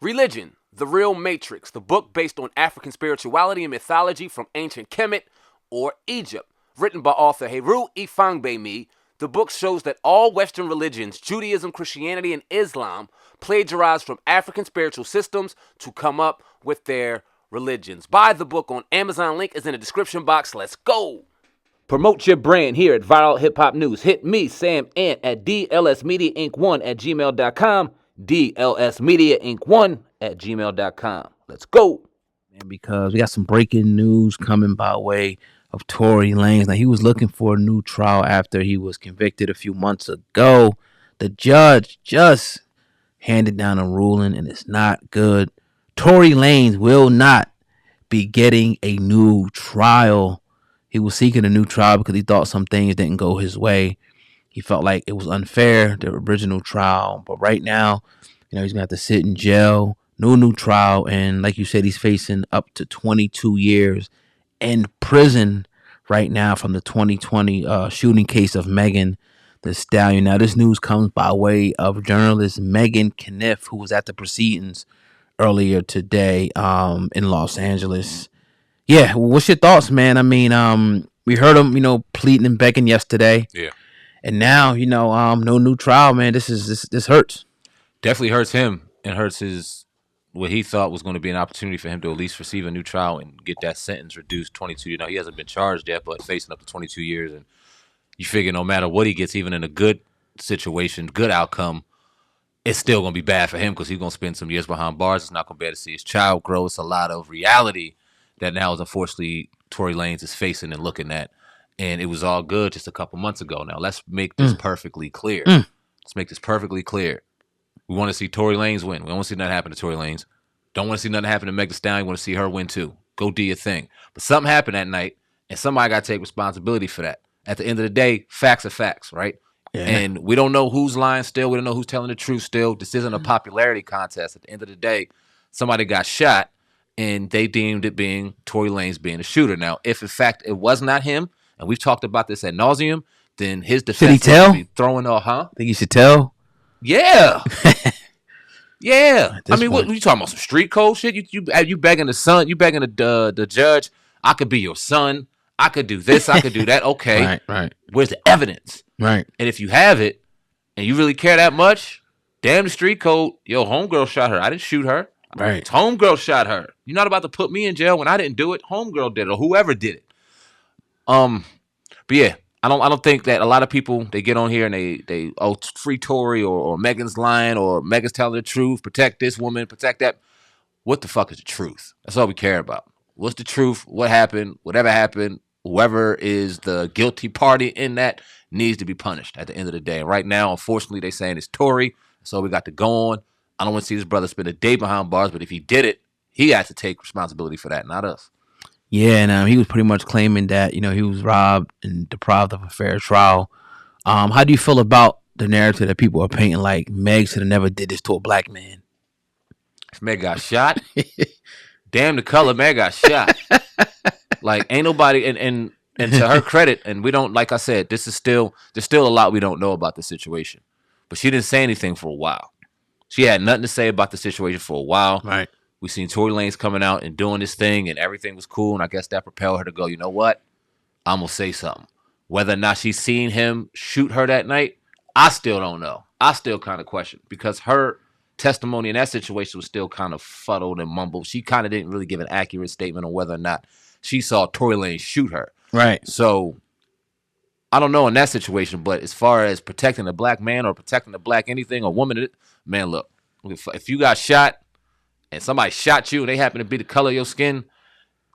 Religion, The Real Matrix, the book based on African spirituality and mythology from ancient Kemet or Egypt. Written by author Heru Ifangbemi, the book shows that all Western religions, Judaism, Christianity, and Islam, plagiarize from African spiritual systems to come up with their religions. Buy the book on Amazon. Link is in the description box. Let's go! Promote your brand here at Viral Hip Hop News. Hit me, Sam Ant, at dlsmediainc1@gmail.com. dlsmediainc1@gmail.com. Let's go. Because we got some breaking news coming by way of Tory Lanez. Now, he was looking for a new trial after he was convicted a few months ago. The judge just handed down a ruling, and it's not good. Tory Lanez will not be getting a new trial. He was seeking a new trial because he thought some things didn't go his way. He felt like it was unfair, the original trial. But right now, he's going to have to sit in jail. No new trial. And like you said, he's facing up to 22 years in prison right now from the 2020 shooting case of Megan Thee Stallion. Now, this news comes by way of journalist Megan Kniff, who was at the proceedings earlier today in Los Angeles. Yeah, what's your thoughts, man? I mean, we heard him, pleading and begging yesterday. Yeah. And now, no new trial, man. This hurts. Definitely hurts him and hurts what he thought was going to be an opportunity for him to at least receive a new trial and get that sentence reduced 22. He hasn't been charged yet, but facing up to 22 years. And you figure no matter what he gets, even in a good situation, good outcome, it's still going to be bad for him because he's going to spend some years behind bars. He's not going to be able to see his child grow. It's a lot of reality that now is unfortunately Tory Lanez is facing and looking at. And it was all good just a couple months ago. Now, let's make this perfectly clear. Let's make this perfectly clear. We want to see Tory Lanez win. We don't want to see nothing happen to Tory Lanez. Don't want to see nothing happen to Megan Thee Stallion. We want to see her win too. Go do your thing. But something happened that night, and somebody got to take responsibility for that. At the end of the day, facts are facts, right? Yeah. And we don't know who's lying still. We don't know who's telling the truth still. This isn't a popularity contest. At the end of the day, somebody got shot, and they deemed it being Tory Lanez being a shooter. Now, if in fact it was not him, and we've talked about this ad nauseum, then his defense would be throwing off, huh? Think you should tell? Yeah. Yeah. I mean, what you talking about? Some street code shit? You begging the son, you begging the judge, I could be your son. I could do this, I could do that. Okay. Right. Where's the evidence? Right. And if you have it and you really care that much, damn the street code, yo, homegirl shot her. I didn't shoot her. Right. Homegirl shot her. You're not about to put me in jail when I didn't do it. Homegirl did it, or whoever did it. But yeah, I don't think that a lot of people, they get on here and they free Tory or Megan's lying or Megan's telling the truth, protect this woman, protect that. What the fuck is the truth? That's all we care about. What's the truth? What happened? Whatever happened, whoever is the guilty party in that needs to be punished at the end of the day. And right now, unfortunately, they saying it's Tory, so we got to go on. I don't want to see this brother spend a day behind bars, but if he did it, he has to take responsibility for that, not us. Yeah, and he was pretty much claiming that, he was robbed and deprived of a fair trial. How do you feel about the narrative that people are painting like Meg should have never did this to a black man? If Meg got shot, damn the color, Meg got shot. Like, ain't nobody, and to her credit, and we don't, like I said, there's still a lot we don't know about the situation. But she didn't say anything for a while. She had nothing to say about the situation for a while. Right. We seen Tory Lanez coming out and doing this thing, and everything was cool. And I guess that propelled her to go, you know what? I'm going to say something. Whether or not she's seen him shoot her that night, I still don't know. I still kind of question, because her testimony in that situation was still kind of fuddled and mumbled. She kind of didn't really give an accurate statement on whether or not she saw Tory Lanez shoot her. Right. So I don't know in that situation, but as far as protecting a black man or protecting a black anything or woman, man, look, if you got shot and somebody shot you and they happen to be the color of your skin,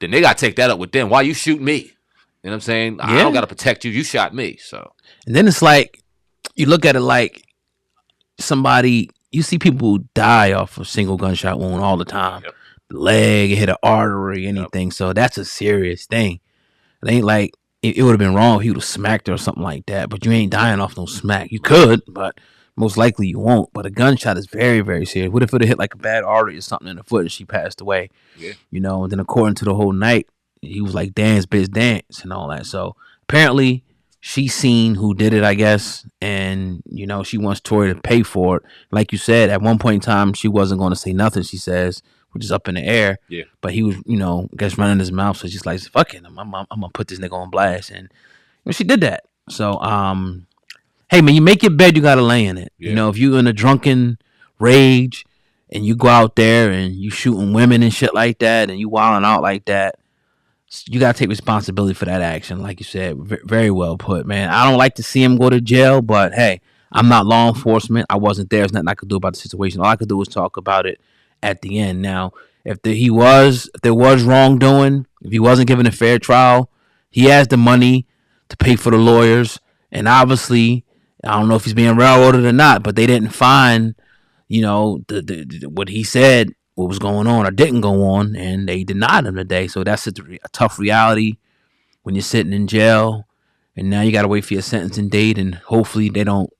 then they got to take that up with them. Why you shoot me? You know what I'm saying? Yeah. I don't got to protect you. You shot me. So, and then it's like, you look at it like somebody, you see people die off a single gunshot wound all the time. Yep. The leg, it hit an artery, anything. Yep. So that's a serious thing. It ain't like, it would have been wrong if he would have smacked her or something like that. But you ain't dying off no smack. You could, but most likely you won't. But a gunshot is very, very serious. What if it would have hit like a bad artery or something in the foot and she passed away? Yeah. And then according to the whole night, he was like, dance, bitch, dance and all that. So apparently she seen who did it, I guess, and she wants Tory to pay for it. Like you said, at one point in time, she wasn't going to say nothing. She says, which is up in the air. Yeah. But he was, I guess, running his mouth. So she's like, "Fuck it, I'm gonna put this nigga on blast," and she did that. So, hey man, you make your bed, you gotta lay in it. Yeah. If you're in a drunken rage and you go out there and you shooting women and shit like that, and you wilding out like that, you gotta take responsibility for that action. Like you said, very well put, man. I don't like to see him go to jail, but hey, I'm not law enforcement. I wasn't there. There's nothing I could do about the situation. All I could do was talk about it at the end. Now, if there was wrongdoing, if he wasn't given a fair trial, he has the money to pay for the lawyers, and obviously, I don't know if he's being railroaded or not, but they didn't find, what he said, what was going on or didn't go on, and they denied him today. So that's a tough reality when you're sitting in jail, and now you got to wait for your sentencing date, and hopefully they don't,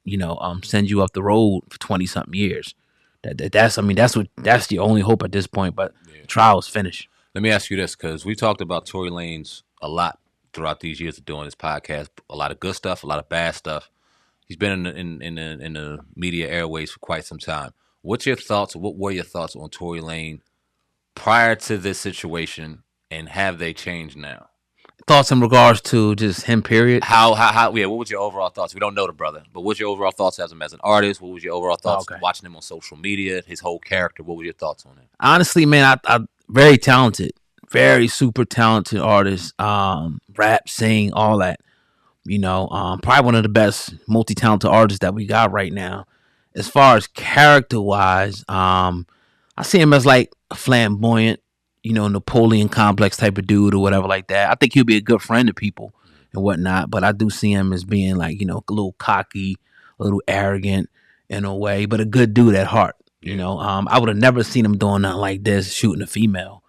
send you up the road for 20-something years. That's the only hope at this point. But the trial is finished. Let me ask you this, because we talked about Tory Lanez a lot throughout these years of doing this podcast. A lot of good stuff, a lot of bad stuff. He's been in the media airways for quite some time. What were your thoughts on Tory Lanez prior to this situation, and have they changed now? Thoughts in regards to just him, period? What was your overall thoughts? We don't know the brother, but what's your overall thoughts as him as an artist? What was your overall thoughts watching him on social media, his whole character? What were your thoughts on him? Honestly, man, I very talented, very super talented artist, rap, sing, all that. Probably one of the best multi-talented artists that we got right now. As far as character-wise, I see him as like a flamboyant, Napoleon complex type of dude or whatever like that. I think he'll be a good friend to people and whatnot, but I do see him as being like, a little cocky, a little arrogant in a way, but a good dude at heart. I would have never seen him doing nothing like this, shooting a female,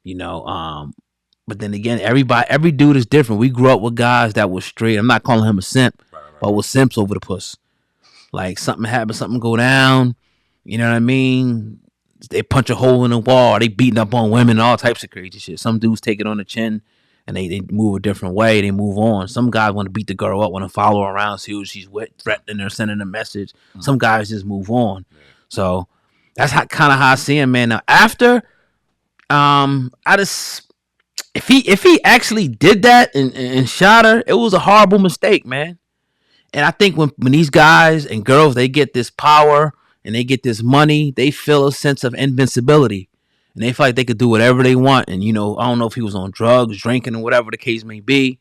but then again, every dude is different. We grew up with guys that was straight. I'm not calling him a simp, but was simps over the puss. Like something happens, something go down, you know what I mean? They punch a hole in the wall, they beating up on women, all types of crazy shit. Some dudes take it on the chin and they move a different way, they move on. Some guys want to beat the girl up, want to follow her around, see who she's with, threatening her, sending a message. Some guys just move on. So that's kind of how I see him, man. Now after, if he actually did that and shot her, it was a horrible mistake, man. And I think when these guys and girls, they get this power and they get this money, they feel a sense of invincibility. And they feel like they could do whatever they want. And, I don't know if he was on drugs, drinking, or whatever the case may be.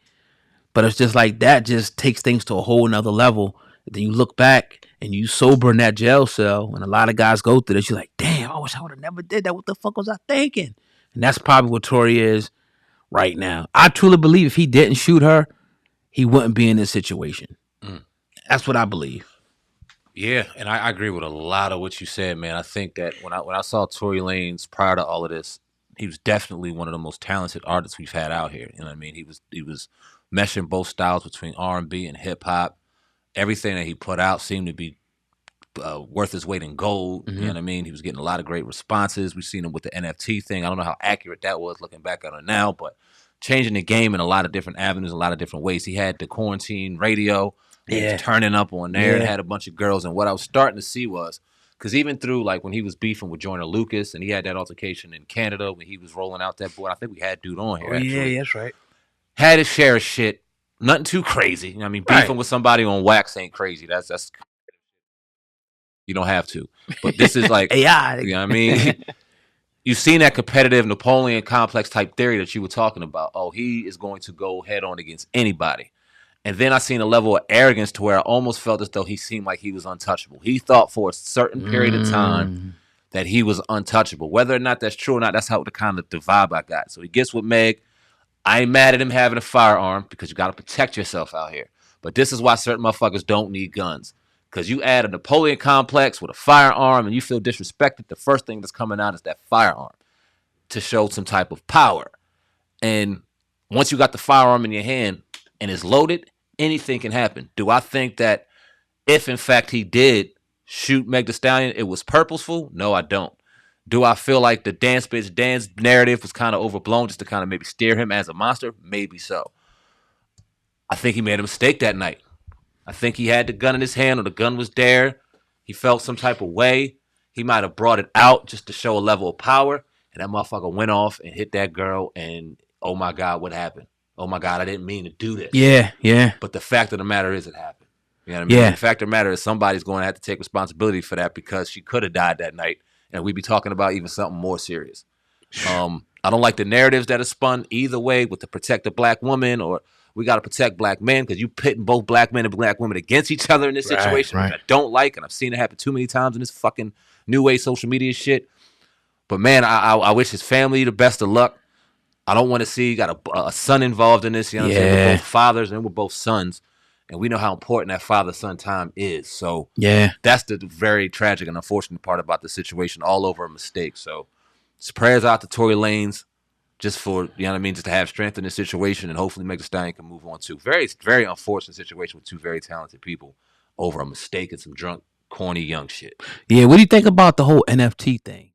But it's just like that just takes things to a whole nother level. And then you look back and you sober in that jail cell. And a lot of guys go through this. You're like, damn, I wish I would have never did that. What the fuck was I thinking? And that's probably what Tory is right now. I truly believe if he didn't shoot her, he wouldn't be in this situation. That's what I believe. Yeah, and I agree with a lot of what you said, man. I think that when I saw Tory Lanez prior to all of this, he was definitely one of the most talented artists we've had out here. You know what I mean? He was meshing both styles between R&B and hip hop. Everything that he put out seemed to be worth his weight in gold. You know what I mean? He was getting a lot of great responses. We've seen him with the NFT thing. I don't know how accurate that was looking back on it now, but changing the game in a lot of different avenues, a lot of different ways. He had the quarantine radio. He was turning up on there and had a bunch of girls. And what I was starting to see was, because even through like when he was beefing with Joyner Lucas and he had that altercation in Canada when he was rolling out that boy, I think we had dude on here. Yeah, that's right. Had his share of shit. Nothing too crazy. You know what I mean? Beefing with somebody on wax ain't crazy. That's you don't have to. But this is like, AI. You know what I mean? You've seen that competitive Napoleon complex type theory that you were talking about. Oh, he is going to go head on against anybody. And then I seen a level of arrogance to where I almost felt as though he seemed like he was untouchable. He thought for a certain period of time that he was untouchable. Whether or not that's true or not, that's how the vibe I got. So he gets with Meg. I ain't mad at him having a firearm because you got to protect yourself out here. But this is why certain motherfuckers don't need guns. Because you add a Napoleon complex with a firearm and you feel disrespected, the first thing that's coming out is that firearm to show some type of power. And once you got the firearm in your hand and it's loaded, anything can happen. Do I think that if, in fact, he did shoot Meg Thee Stallion, it was purposeful? No, I don't. Do I feel like the dance bitch dance narrative was kind of overblown just to kind of maybe steer him as a monster? Maybe so. I think he made a mistake that night. I think he had the gun in his hand, or the gun was there. He felt some type of way. He might have brought it out just to show a level of power. And that motherfucker went off and hit that girl. And oh my God, what happened? Oh my God, I didn't mean to do this. Yeah. But the fact of the matter is, it happened. You know what I mean? Yeah. The fact of the matter is, somebody's going to have to take responsibility for that, because she could have died that night, and we'd be talking about even something more serious. I don't like the narratives that are spun either way, with the protect the black woman, or we got to protect black men, because you pitting both black men and black women against each other in this situation, right. which I don't like, and I've seen it happen too many times in this fucking new age social media shit. But man, I wish his family the best of luck. I don't want to see you got a son involved in this. You know what I'm saying? We're both fathers and we're both sons. And we know how important that father-son time is. So that's the very tragic and unfortunate part about the situation, all over a mistake. So prayers out to Tory Lanez, just for, you know what I mean, just to have strength in this situation, and hopefully Megan Thee Stallion can move on too. Very, very unfortunate situation with two very talented people over a mistake and some drunk, corny, young shit. Yeah, what do you think about the whole NFT thing?